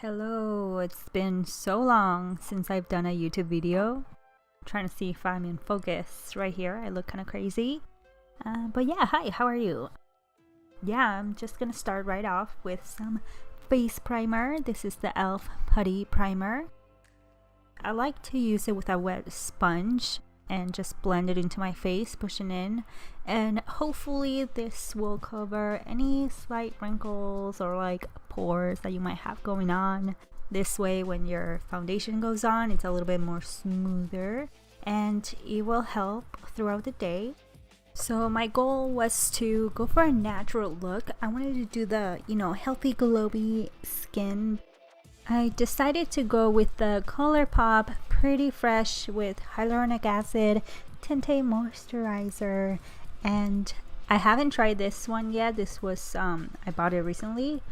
Hello, it's been so long since I've done a YouTube video. I'm trying to see if I'm in focus right here. I look kind of crazy. But yeah, hi, how are you? Yeah, I'm just gonna start right off with some face primer. This is the e.l.f. Putty Primer. I like to use it with a wet sponge and just blend it into my face, pushing in, and hopefully this will cover any slight wrinkles or like pores that you might have going on. This way when your foundation goes on, it's a little bit more smoother and it will help throughout the day. So my goal was to go for a natural look. I wanted to do the, healthy glowy skin. I decided to go with the ColourPop Pretty Fresh with hyaluronic acid Tinte moisturizer, and I haven't tried this one yet. This was I bought it recently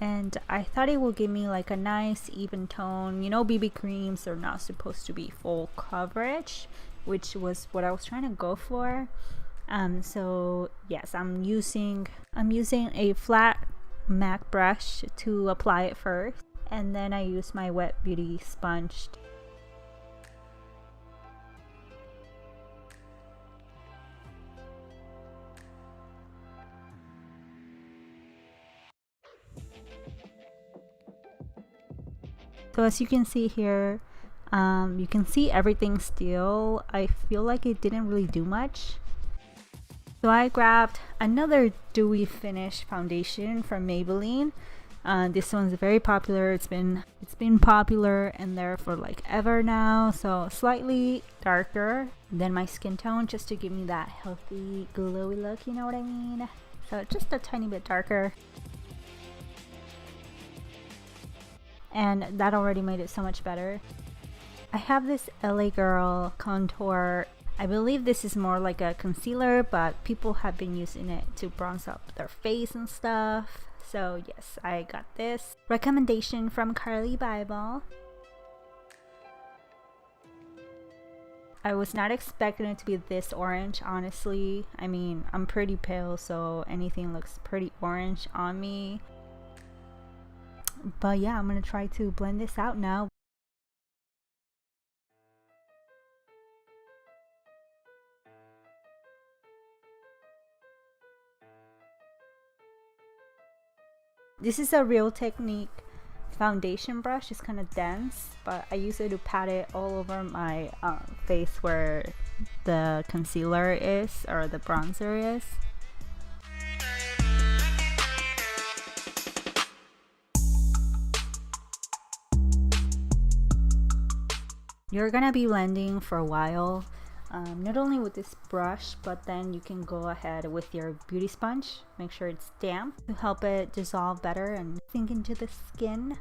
and I thought it would give me like a nice even tone. BB creams are not supposed to be full coverage, which was what I was trying to go for. So yes, I'm using a flat MAC brush to apply it first, and then I use my wet beauty sponge. So as you can see here, you can see everything still. I feel like it didn't really do much. So I grabbed another dewy finish foundation from Maybelline. This one's very popular. It's been popular and there for like ever now. So slightly darker than my skin tone, just to give me that healthy glowy look, you know what I mean? So just a tiny bit darker. And that already made it so much better. I have this LA Girl contour. I believe this is more like a concealer, but people have been using it to bronze up their face and stuff. So yes, I got this recommendation from Carly Bible. I was not expecting it to be this orange, honestly. I mean, I'm pretty pale, so anything looks pretty orange on me. But yeah, I'm gonna try to blend this out now. This is a Real Technique foundation brush. It's kind of dense, but I use it to pat it all over my face where the concealer is or the bronzer is. You're gonna be blending for a while, not only with this brush, but then you can go ahead with your beauty sponge. Make sure it's damp to help it dissolve better and sink into the skin.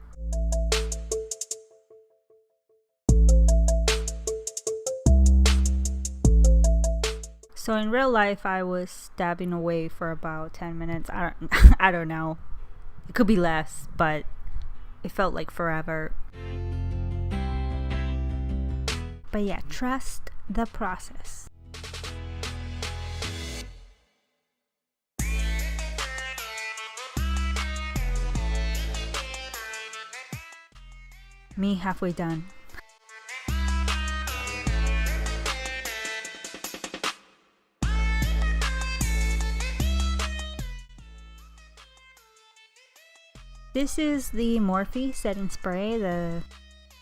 So in real life, I was dabbing away for about 10 minutes. I don't know. It could be less, but it felt like forever. But yeah, trust the process. Me halfway done. This is the Morphe setting spray, the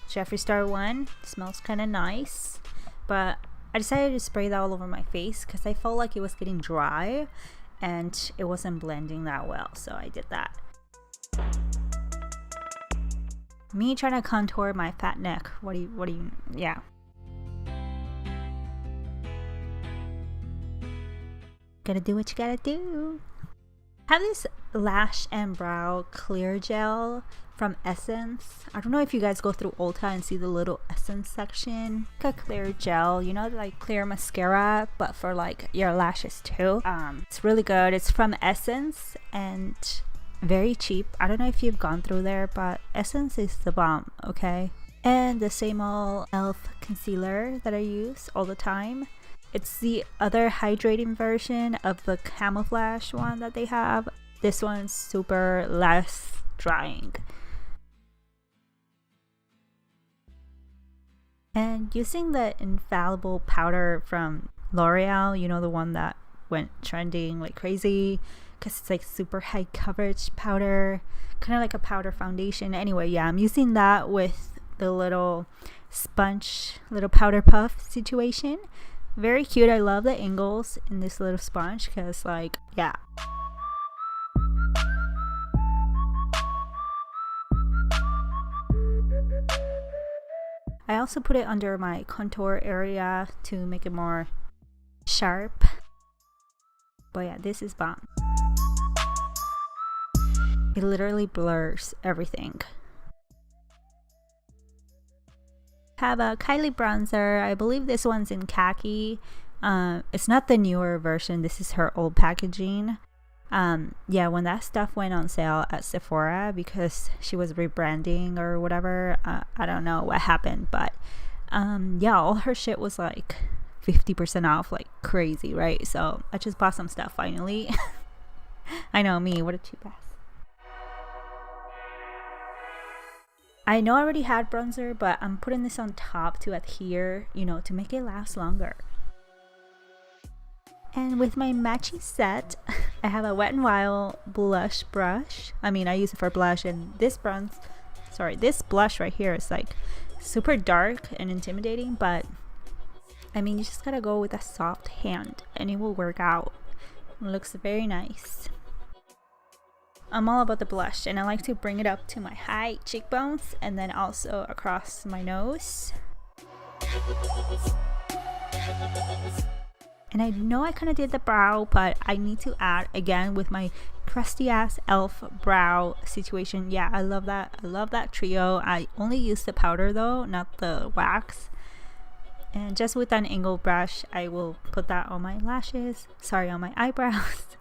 Jeffree Star one. It smells kind of nice, but I decided to spray that all over my face because I felt like it was getting dry and it wasn't blending that well, so I did that. Me trying to contour my fat neck. Yeah. Gotta do what you gotta do. I have this lash and brow clear gel from Essence. I don't know if you guys go through Ulta and see the little Essence section. Like a clear gel, like clear mascara, but for like your lashes too. It's really good. It's from Essence and very cheap. I don't know if you've gone through there, but Essence is the bomb, okay? And the same old e.l.f. concealer that I use all the time. It's the other hydrating version of the camouflage one that they have. This one's super less drying. And using the infallible powder from L'Oreal, you know, the one that went trending like crazy because it's like super high coverage powder, kind of like a powder foundation. Anyway, yeah, I'm using that with the little sponge, little powder puff situation. Very cute. I love the angles in this little sponge because, like, yeah. I also put it under my contour area to make it more sharp. But yeah, this is bomb. It literally blurs everything. Have a Kylie bronzer. I believe this one's in khaki. It's not the newer version. This is her old packaging. Yeah, when that stuff went on sale at Sephora because she was rebranding or whatever, I don't know what happened, but yeah, all her shit was like 50% off, like crazy, right? So I just bought some stuff finally. I know, me, what a cheap ass. I know I already had bronzer, but I'm putting this on top to adhere, you know, to make it last longer. And with my matchy set, I have a Wet n Wild blush brush. I mean, I use it for blush, and this blush right here is like super dark and intimidating, but I mean, you just gotta go with a soft hand and it will work out. It looks very nice. I'm all about the blush, and I like to bring it up to my high cheekbones and then also across my nose. And I know I kind of did the brow, but I need to add again with my crusty ass elf brow situation. Yeah, I love that. I love that trio. I only use the powder though, not the wax. And just with an angled brush, I will put that on my lashes. Sorry, on my eyebrows.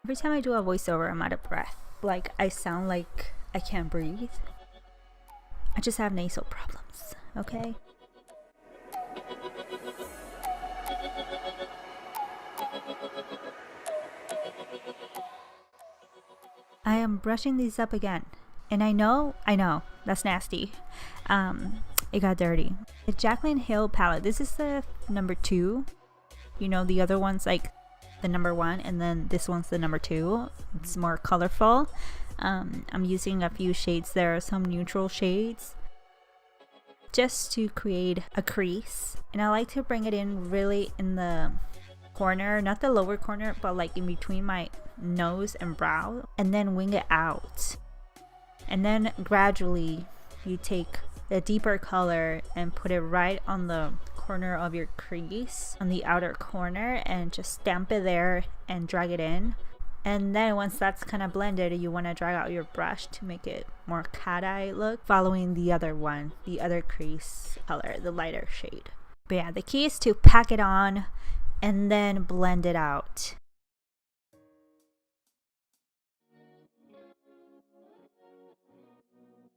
Every time I do a voiceover, I'm out of breath. Like, I sound like I can't breathe. I just have nasal problems, okay? I am brushing these up again. And I know, that's nasty. It got dirty. The Jaclyn Hill palette. This is the number 2. You know, the other one's like the number 1, and then this one's the number 2. It's more colorful. I'm using a few shades there, some neutral shades, just to create a crease. And I like to bring it in really in the corner, not the lower corner, but like in between my nose and brow, and then wing it out. And then gradually you take the deeper color and put it right on the corner of your crease, on the outer corner, and just stamp it there and drag it in. And then once that's kind of blended, you want to drag out your brush to make it more cat eye look, following the other one, the other crease color, the lighter shade. But yeah, the key is to pack it on and then blend it out.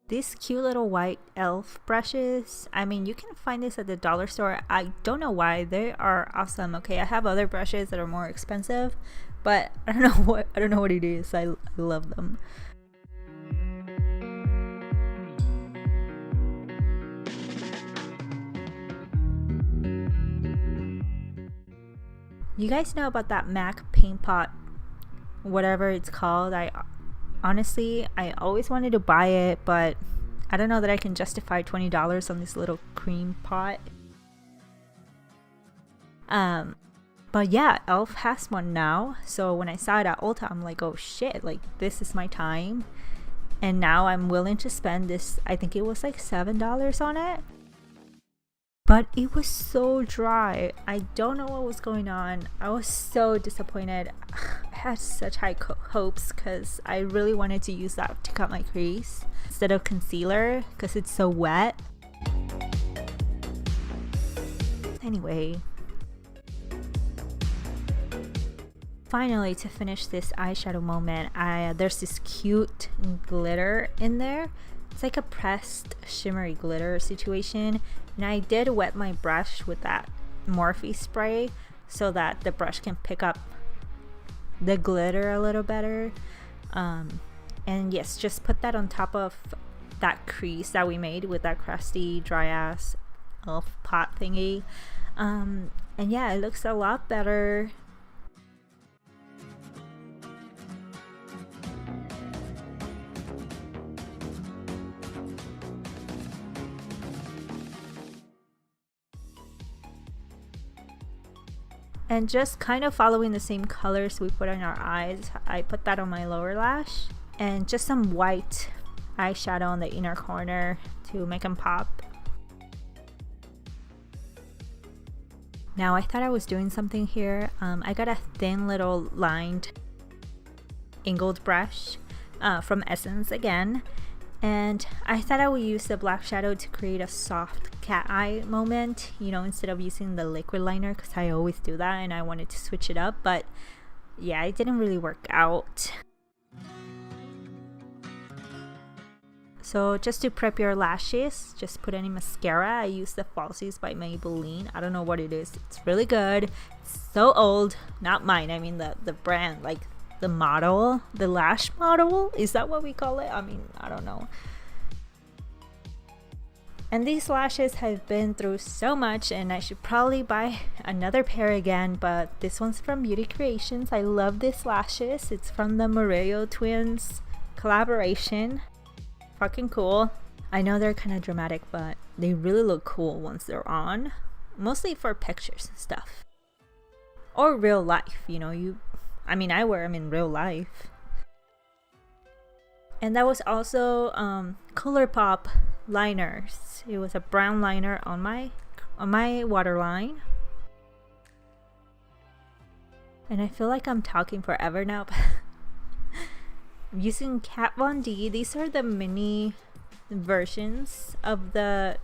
These cute little white elf brushes, I mean, you can find this at the dollar store. I don't know why. They are awesome. Okay, I have other brushes that are more expensive, but I don't know what it is. I love them. You guys know about that MAC paint pot, whatever it's called? Honestly, I always wanted to buy it, but I don't know that I can justify $20 on this little cream pot. But yeah, Elf has one now. So when I saw it at Ulta, I'm like, oh shit, like this is my time. And now I'm willing to spend this, I think it was like $7 on it. But it was so dry. I don't know what was going on. I was so disappointed. I had such high hopes because I really wanted to use that to cut my crease instead of concealer because it's so wet. Anyway, finally, to finish this eyeshadow moment, there's this cute glitter in there. It's like a pressed shimmery glitter situation, and I did wet my brush with that Morphe spray, so that the brush can pick up the glitter a little better. And yes, just put that on top of that crease that we made with that crusty dry ass elf pot thingy. And yeah, it looks a lot better. And just kind of following the same colors we put on our eyes, I put that on my lower lash, and just some white eyeshadow on the inner corner to make them pop. Now I thought I was doing something here. I got a thin little lined angled brush from Essence again, and I thought I would use the black shadow to create a soft cat eye moment, you know, instead of using the liquid liner, because I always do that and I wanted to switch it up, but yeah, it didn't really work out. So just to prep your lashes, just put any mascara. I use the Falsies by Maybelline. I don't know what it is. It's really good. It's so old. Not mine. I mean the brand, like the model, the lash model. Is that what we call it? I mean, I don't know. And these lashes have been through so much, and I should probably buy another pair again, but this one's from Beauty Creations. I love these lashes. It's from the Moreo twins collaboration. Fucking cool. I know they're kind of dramatic, but they really look cool once they're on, mostly for pictures and stuff, or real life, you know. I mean, I wear them in real life. And that was also ColourPop liners. It was a brown liner on my waterline. And I feel like I'm talking forever now. I'm using Kat Von D. These are the mini versions of the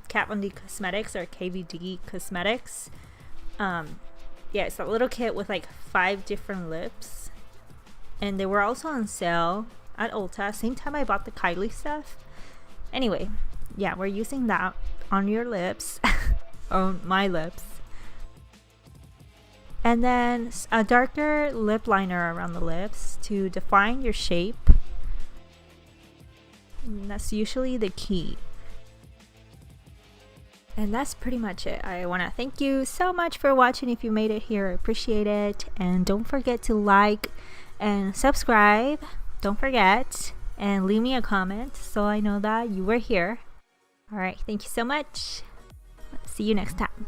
Kat Von D Cosmetics, or KVD Cosmetics. Yeah, it's a little kit with like 5 different lips, and they were also on sale at Ulta, same time I bought the Kylie stuff. Anyway, yeah, we're using that on your lips, on my lips. And then a darker lip liner around the lips to define your shape. And that's usually the key. And that's pretty much it. I want to thank you so much for watching. If you made it here, I appreciate it. And don't forget to like and subscribe. Don't forget. And leave me a comment so I know that you were here. Alright, thank you so much. See you next time.